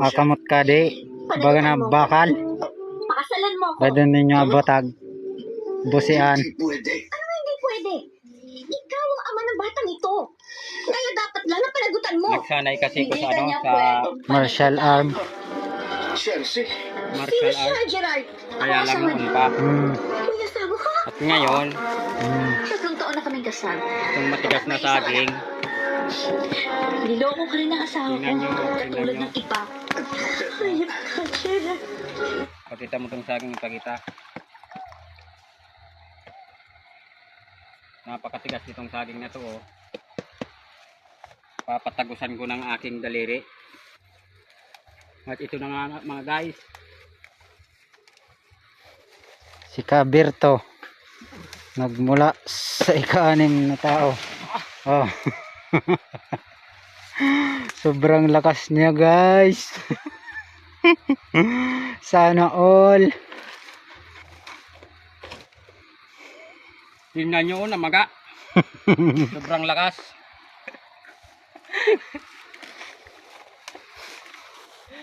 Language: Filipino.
Akamot ka di. Baga na bakal. Pakasalan mo ako. Pwede ninyo abotag. Busian. Ano hindi pwede? Ikaw ang ama ng batang ito. Kaya dapat lang ang panagutan mo. Nagsanay kasi ko Hindi sa ka ano, niya sa pwedeng Martial arm. Sino martial siya, art. Gerard? Kaya lang noon pa. May asawa ka? At ngayon, 3 taon na kaming kasal. itong matigas na saging, Niloko ka rin ng asawa ko. Tingnan niyo, Katulad tingnan niyo. ng iba. Hayop ka, Gerard. pakita mo itong saging, ipakita. Napakatigas itong saging na to, oh. Papatagusan ko ng aking daliri. At ito na nga mga guys. Si Kabirto. Nagmula sa ika-6 na tao. Oh. Sobrang lakas niya guys. Sana all. Tingnan nyo, namaga. Sobrang lakas.